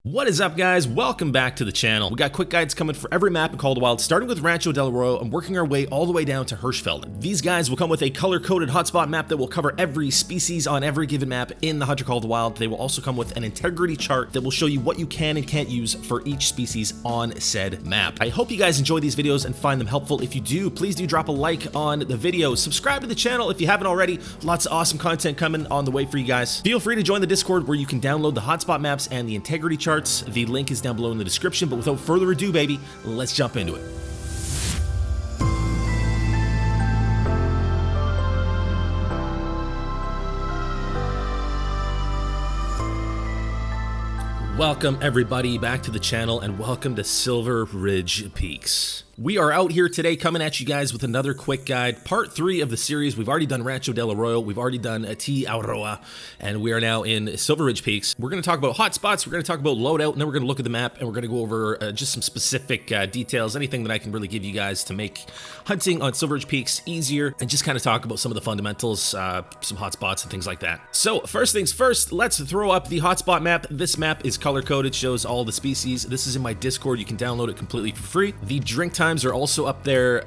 What is up, guys? Welcome back to the channel. We got quick guides coming for every map in Call of the Wild, starting with Rancho del Arroyo and working our way all the way down to Hirschfeld. These guys will come with a color-coded hotspot map that will cover every species on every given map in the Hunter Call of the Wild. They will also come with an integrity chart that will show you what you can and can't use for each species on said map. I hope you guys enjoy these videos and find them helpful. If you do, please do drop a like on the video. Subscribe to the channel if you haven't already. Lots of awesome content coming on the way for you guys. Feel free to join the Discord where you can download the hotspot maps and the integrity charts. The link is down below in the description, but without further ado, baby, let's jump into it. Welcome everybody back to the channel and welcome to Silver Ridge Peaks. We are out here today coming at you guys with another quick guide, part 3 of the series. We've already done Rancho del Arroyo, we've already done T. Aroa, and we are now in Silver Ridge Peaks. We're going to talk about hotspots, we're going to talk about loadout, and then we're going to look at the map and we're going to go over just some specific details, anything that I can really give you guys to make hunting on Silver Ridge Peaks easier, and just kind of talk about some of the fundamentals, some hotspots and things like that. So first things first, let's throw up the hotspot map. This map is color-coded, shows all the species. This is in my Discord, you can download it completely for free. The drink times are also up there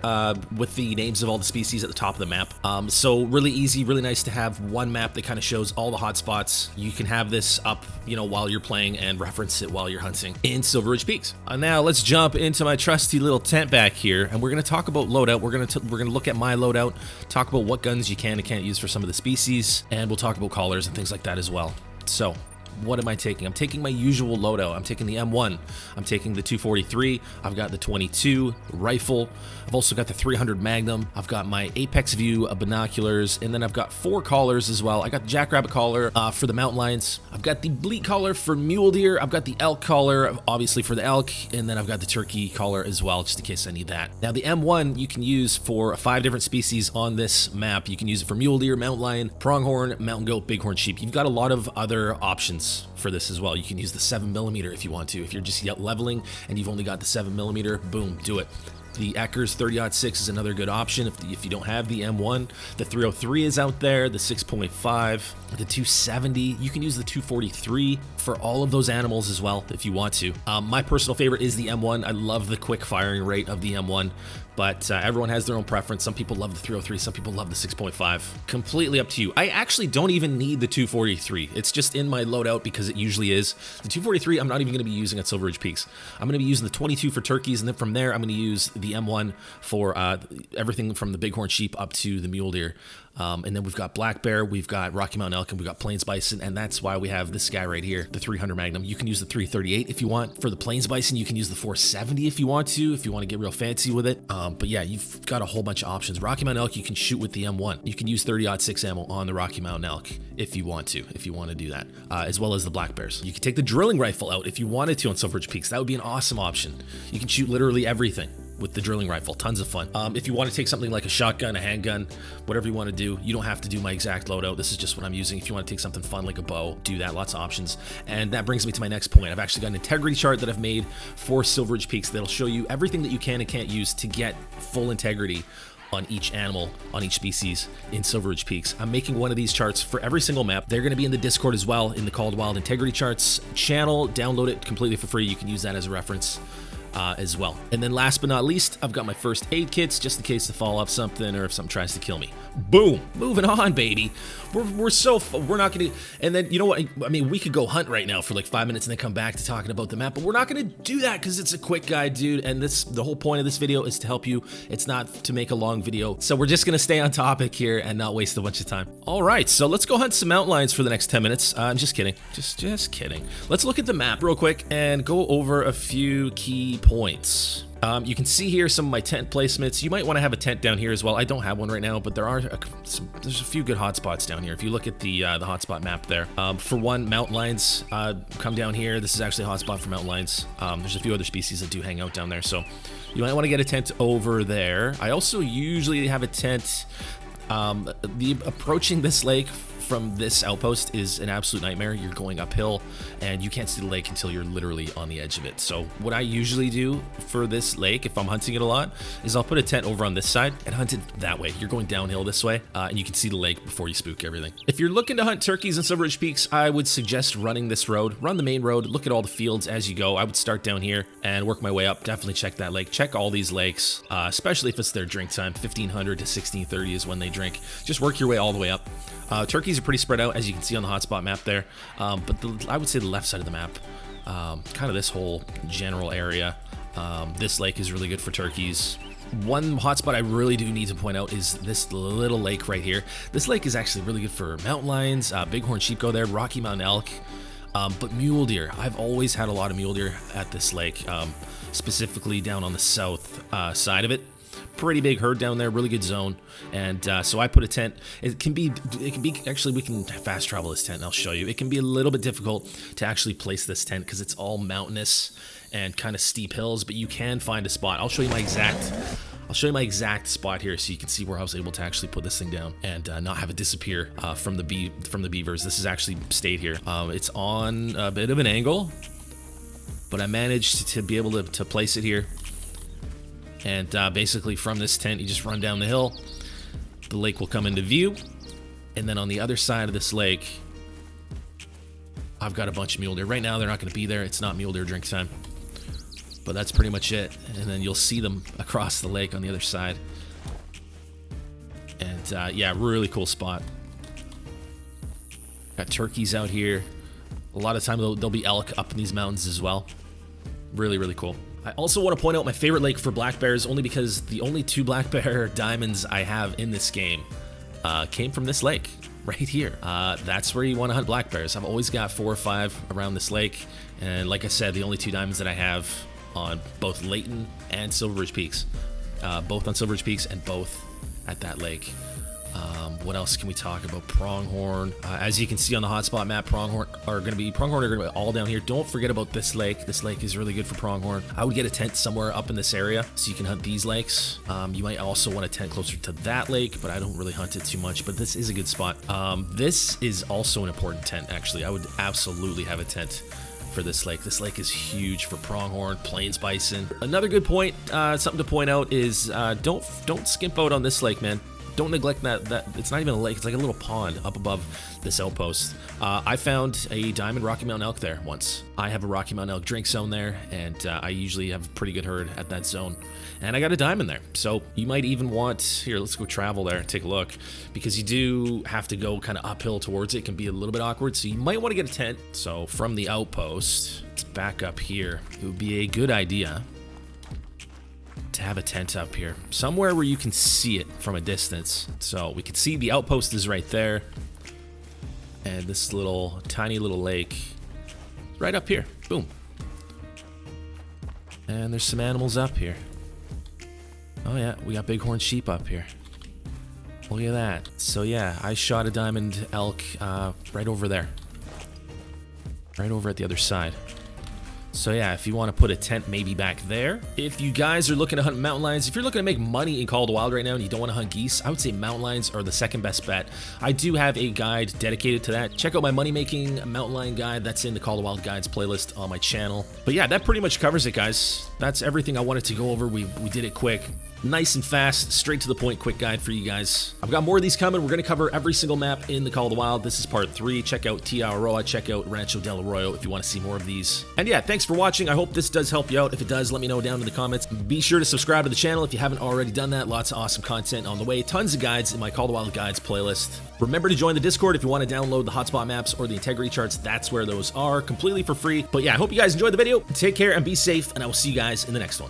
with the names of all the species at the top of the map. So really easy, really nice to have one map that kind of shows all the hotspots. You can have this up, while you're playing and reference it while you're hunting in Silver Ridge Peaks. Now let's jump into my trusty little tent back here, and we're going to talk about loadout. We're going to look at my loadout, talk about what guns you can and can't use for some of the species, and we'll talk about collars and things like that as well. So what am I taking? I'm taking my usual loadout. I'm taking the M1. I'm taking the 243. I've got the 22 rifle. I've also got the 300 Magnum. I've got my Apex View binoculars, and then I've got 4 collars as well. I got the Jackrabbit collar for the mountain lions. I've got the bleat collar for mule deer. I've got the elk collar, obviously for the elk, and then I've got the turkey collar as well, just in case I need that. Now the M1 you can use for 5 different species on this map. You can use it for mule deer, mountain lion, pronghorn, mountain goat, bighorn sheep. You've got a lot of other options for this as well. You can use the 7mm if you want to. If you're just leveling and you've only got the 7mm, boom, do it. The Eckers 30-06 is another good option if you don't have the M1. The 303 is out there, the 6.5, the 270. You can use the 243 for all of those animals as well if you want to. My personal favorite is the M1. I love the quick firing rate of the M1, but everyone has their own preference. Some people love the 303, some people love the 6.5. Completely up to you. I actually don't even need the 243. It's just in my loadout because it usually is. The 243 I'm not even going to be using at Silver Ridge Peaks. I'm going to be using the 22 for turkeys, and then from there I'm going to use the M1 for everything from the bighorn sheep up to the mule deer. And then we've got black bear, we've got Rocky Mountain elk, and we've got plains bison, and that's why we have this guy right here, the 300 Magnum. You can use the 338 if you want. For the plains bison, you can use the 470 if you want to get real fancy with it. But yeah, you've got a whole bunch of options. Rocky Mountain elk, you can shoot with the M1. You can use 30-06 ammo on the Rocky Mountain elk if you want to do that, as well as the black bears. You can take the drilling rifle out if you wanted to on Silver Ridge Peaks. That would be an awesome option. You can shoot literally everything with the drilling rifle, tons of fun. If you want to take something like a shotgun, a handgun, whatever you want to do, you don't have to do my exact loadout. This is just what I'm using. If you want to take something fun like a bow, do that, lots of options. And that brings me to my next point. I've actually got an integrity chart that I've made for Silver Ridge Peaks that'll show you everything that you can and can't use to get full integrity on each animal, on each species in Silver Ridge Peaks. I'm making one of these charts for every single map. They're going to be in the Discord as well, in the Call of the Wild Integrity Charts channel. Download it completely for free. You can use that as a reference as well. And then last but not least, I've got my first aid kits just in case to fall off something or if something tries to kill me. Boom, moving on, baby. We're not gonna, and then you know what, I mean, we could go hunt right now for like 5 minutes and then come back to talking about the map, but we're not gonna do that because it's a quick guide, dude, and the whole point of this video is to help you. It's not to make a long video, so we're just gonna stay on topic here and not waste a bunch of time. All right, so let's go hunt some mountain lions for the next 10 minutes. I'm just kidding, just kidding. Let's look at the map real quick and go over a few key points. You can see here some of my tent placements. You might want to have a tent down here as well. I don't have one right now, but there's a few good hotspots down here. If you look at the hotspot map there, for one, mountain lions come down here. This is actually a hotspot for mountain lions. There's a few other species that do hang out down there, so you might want to get a tent over there. I also usually have a tent approaching this lake from this outpost is an absolute nightmare. You're going uphill and you can't see the lake until you're literally on the edge of it. So what I usually do for this lake, if I'm hunting it a lot, is I'll put a tent over on this side and hunt it that way. You're going downhill this way, and you can see the lake before you spook everything. If you're looking to hunt turkeys in Silver Ridge Peaks, I would suggest running this road. Run the main road, look at all the fields as you go. I would start down here and work my way up. Definitely check that lake. Check all these lakes, especially if it's their drink time. 1500 to 1630 is when they drink. Just work your way all the way up. Turkeys are pretty spread out, as you can see on the hotspot map there. But I would say the left side of the map, kind of this whole general area, this lake is really good for turkeys. One hotspot I really do need to point out is this little lake right here. This lake is actually really good for mountain lions, bighorn sheep go there, Rocky Mountain elk, but mule deer. I've always had a lot of mule deer at this lake, specifically down on the south side of it. Pretty big herd down there, really good zone, and so I put a tent. It can be actually, we can fast travel this tent and I'll show you. It can be a little bit difficult to actually place this tent because it's all mountainous and kind of steep hills, but you can find a spot. I'll show you my exact spot here so you can see where I was able to actually put this thing down and not have it disappear from the beavers. This has actually stayed here. It's on a bit of an angle, but I managed to be able to place it here. And basically from this tent, you just run down the hill. The lake will come into view. And then on the other side of this lake, I've got a bunch of mule deer. Right now, they're not going to be there. It's not mule deer drink time. But that's pretty much it. And then you'll see them across the lake on the other side. And yeah, really cool spot. Got turkeys out here. A lot of time there'll be elk up in these mountains as well. Really, really cool. I also want to point out my favorite lake for black bears, only because the only 2 black bear diamonds I have in this game came from this lake right here. That's where you want to hunt black bears. I've always got 4 or 5 around this lake, and like I said, the only 2 diamonds that I have on both Layton and Silver Ridge Peaks, both on Silver Ridge Peaks and both at that lake. What else can we talk about? Pronghorn. As you can see on the hotspot map, pronghorn are going to be all down here. Don't forget about this lake. This lake is really good for pronghorn. I would get a tent somewhere up in this area so you can hunt these lakes. You might also want a tent closer to that lake, but I don't really hunt it too much. But this is a good spot. This is also an important tent, actually. I would absolutely have a tent for this lake. This lake is huge for pronghorn, plains bison. Another good point, something to point out is don't skimp out on this lake, man. Don't neglect that it's not even a lake, it's like a little pond up above this outpost. I found a diamond Rocky Mountain elk there once. I have a Rocky Mountain elk drink zone there, and I usually have a pretty good herd at that zone. And I got a diamond there. So you might even want, here, let's go travel there and take a look, because you do have to go kind of uphill towards it. It can be a little bit awkward, so you might want to get a tent. So from the outpost, let's back up here. It would be a good idea to have a tent up here, somewhere where you can see it from a distance. So we can see the outpost is right there, and this tiny little lake right up here. Boom. And there's some animals up here. Oh yeah, we got bighorn sheep up here. Look at that. So yeah, I shot a diamond elk right over there, right over at the other side. So yeah, if you want to put a tent maybe back there. If you guys are looking to hunt mountain lions, if you're looking to make money in Call of the Wild right now and you don't want to hunt geese, I would say mountain lions are the second best bet. I do have a guide dedicated to that. Check out my money making mountain lion guide. That's in the Call of the Wild guides playlist on my channel. But yeah, that pretty much covers it, guys. That's everything I wanted to go over. We did it quick. Nice and fast, straight to the point, quick guide for you guys. I've got more of these coming. We're going to cover every single map in the Call of the Wild. This is part 3. Check out Tiaroa, check out Rancho del Arroyo if you want to see more of these. And yeah, thanks for watching. I hope this does help you out. If it does, let me know down in the comments. Be sure to subscribe to the channel if you haven't already done that. Lots of awesome content on the way. Tons of guides in my Call of the Wild guides playlist. Remember to join the Discord if you want to download the hotspot maps or the integrity charts. That's where those are, completely for free. But yeah, I hope you guys enjoyed the video. Take care and be safe, and I will see you guys in the next one.